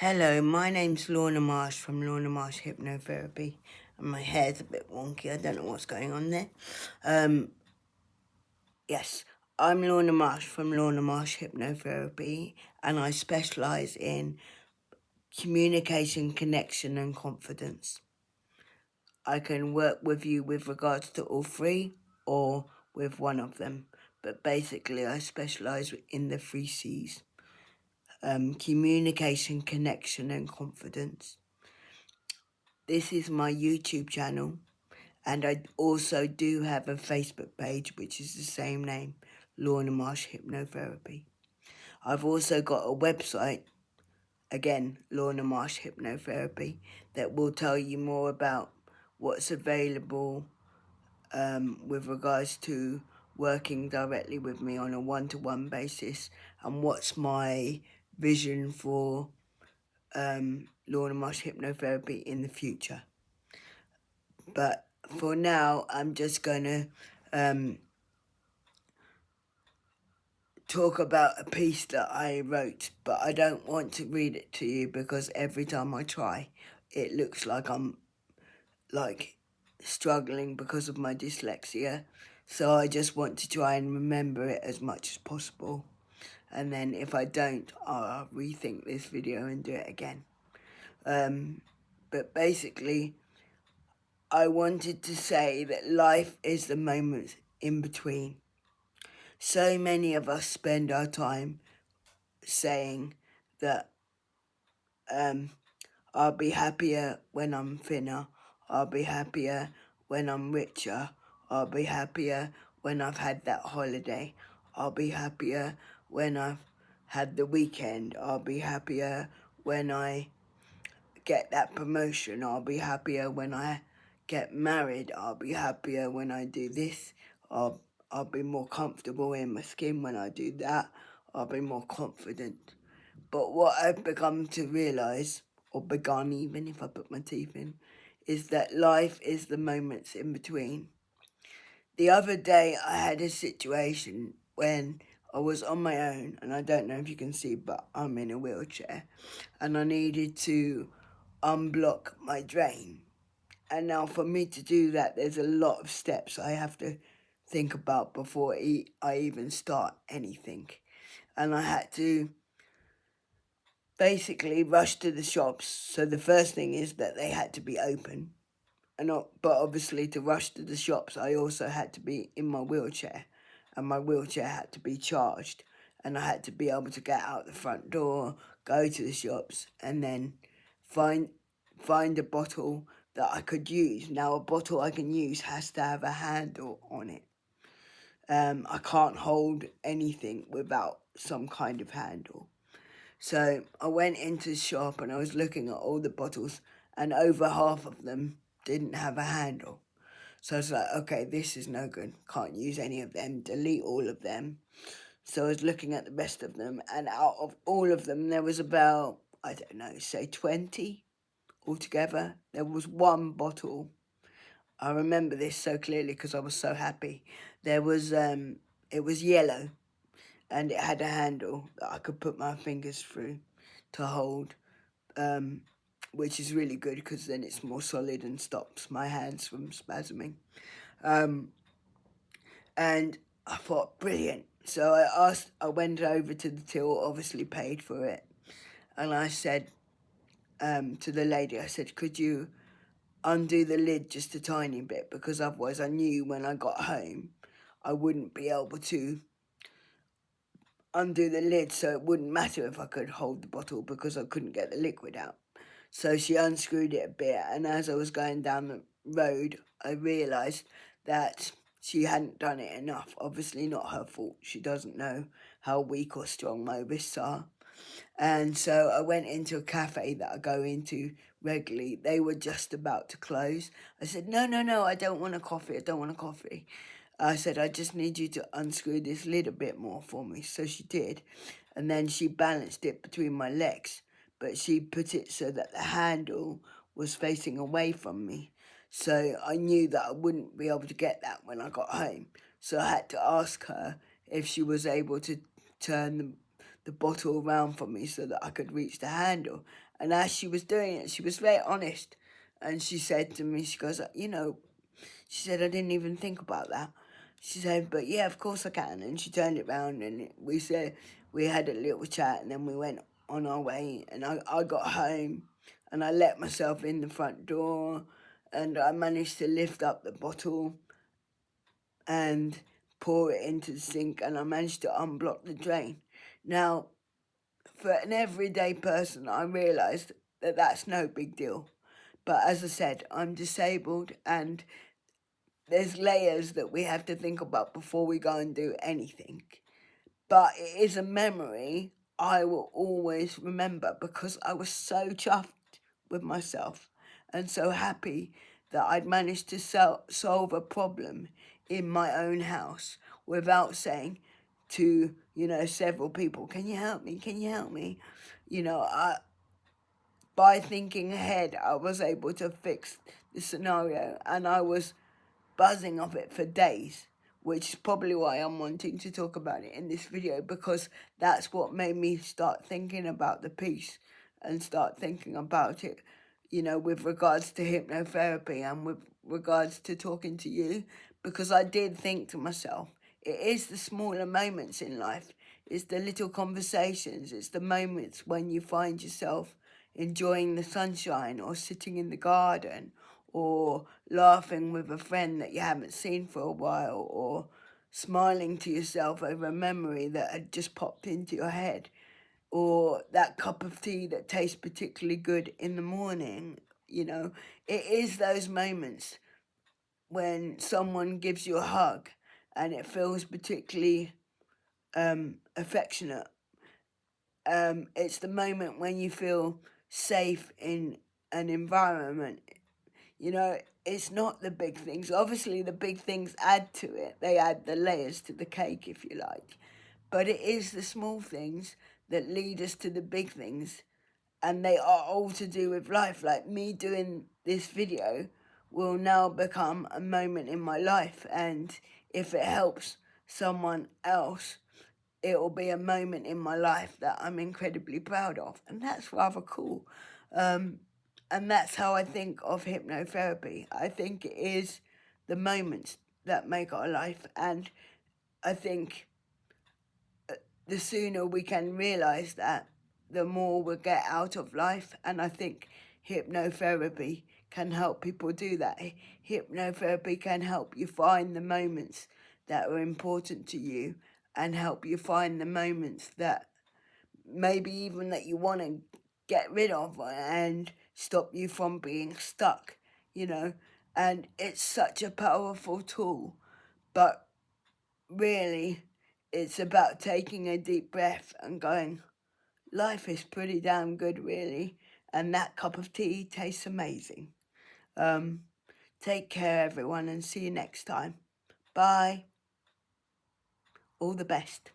Hello, my name's Lorna Marsh from Lorna Marsh Hypnotherapy, and my hair's a bit wonky. I don't know what's going on there. Yes, I'm Lorna Marsh from Lorna Marsh Hypnotherapy, and I specialise in communication, connection, and confidence. I can work with you with regards to all three or with one of them, but basically, I specialise in the three C's: communication, connection, and confidence. This is my YouTube channel, and I also do have a Facebook page, which is the same name, Lorna Marsh Hypnotherapy. I've also got a website, again, Lorna Marsh Hypnotherapy, that will tell you more about what's available with regards to working directly with me on a one-to-one basis, and what's my vision for Lorna Marsh Hypnotherapy in the future. But for now, I'm just going to talk about a piece that I wrote, but I don't want to read it to you because every time I try, it looks like I'm struggling because of my dyslexia. So I just want to try and remember it as much as possible. And then if I don't, I'll rethink this video and do it again. But basically, I wanted to say that life is the moments in between. So many of us spend our time saying that I'll be happier when I'm thinner, I'll be happier when I'm richer, I'll be happier when I've had that holiday, I'll be happier when I've had the weekend, I'll be happier when I get that promotion, I'll be happier when I get married, I'll be happier when I do this, I'll be more comfortable in my skin when I do that, I'll be more confident. But what I've become to realise, or begun even if I put my teeth in, is that life is the moments in between. The other day I had a situation when I was on my own, and I don't know if you can see, but I'm in a wheelchair, and I needed to unblock my drain. And now for me to do that, there's a lot of steps I have to think about before I even start anything. And I had to basically rush to the shops. So the first thing is that they had to be open. But obviously to rush to the shops, I also had to be in my wheelchair. And my wheelchair had to be charged. And I had to be able to get out the front door, go to the shops, and then find a bottle that I could use. Now, a bottle I can use has to have a handle on it. I can't hold anything without some kind of handle. So I went into the shop and I was looking at all the bottles, and over half of them didn't have a handle. So I was like, okay, this is no good. Can't use any of them. Delete all of them. So I was looking at the rest of them, and out of all of them, there was about, I don't know, say 20 altogether. There was one bottle. I remember this so clearly because I was so happy. There was, it was yellow, and it had a handle that I could put my fingers through to hold, which is really good because then it's more solid and stops my hands from spasming. And I thought, brilliant. So I went over to the till, obviously paid for it, and I said to the lady, I said, could you undo the lid just a tiny bit, because otherwise I knew when I got home I wouldn't be able to undo the lid, so it wouldn't matter if I could hold the bottle because I couldn't get the liquid out. So she unscrewed it a bit, and as I was going down the road, I realised that she hadn't done it enough. Obviously not her fault. She doesn't know how weak or strong my wrists are. And so I went into a cafe that I go into regularly. They were just about to close. I said, no, I don't want a coffee. I don't want a coffee. I said, I just need you to unscrew this lid a bit more for me. So she did. And then she balanced it between my legs, but she put it so that the handle was facing away from me. So I knew that I wouldn't be able to get that when I got home. So I had to ask her if she was able to turn the bottle around for me so that I could reach the handle. And as she was doing it, she was very honest. And she said to me, she goes, she said, I didn't even think about that. She said, but yeah, of course I can. And she turned it round and we had a little chat, and then we went on our way. And I got home and I let myself in the front door, and I managed to lift up the bottle and pour it into the sink, and I managed to unblock the drain. Now, for an everyday person, I realised that that's no big deal. But as I said, I'm disabled, and there's layers that we have to think about before we go and do anything. But it is a memory I will always remember, because I was so chuffed with myself and so happy that I'd managed to solve a problem in my own house without saying to, several people, can you help me? Can you help me? By thinking ahead, I was able to fix the scenario, and I was buzzing off it for days, which is probably why I'm wanting to talk about it in this video, because that's what made me start thinking about the piece and start thinking about it, with regards to hypnotherapy and with regards to talking to you, because I did think to myself, it is the smaller moments in life, it's the little conversations, it's the moments when you find yourself enjoying the sunshine or sitting in the garden or laughing with a friend that you haven't seen for a while, or smiling to yourself over a memory that had just popped into your head, or that cup of tea that tastes particularly good in the morning. It is those moments when someone gives you a hug and it feels particularly affectionate. It's the moment when you feel safe in an environment. It's not the big things. Obviously, the big things add to it. They add the layers to the cake, if you like. But it is the small things that lead us to the big things. And they are all to do with life. Like me doing this video will now become a moment in my life. And if it helps someone else, it will be a moment in my life that I'm incredibly proud of. And that's rather cool. And that's how I think of hypnotherapy. I think it is the moments that make our life. And I think the sooner we can realise that, the more we'll get out of life. And I think hypnotherapy can help people do that. Hypnotherapy can help you find the moments that are important to you, and help you find the moments that maybe even that you want to get rid of, and stop you from being stuck, and it's such a powerful tool. But really, it's about taking a deep breath and going, life is pretty damn good, really, and that cup of tea tastes amazing. Take care, everyone, and see you next time. Bye. All the best.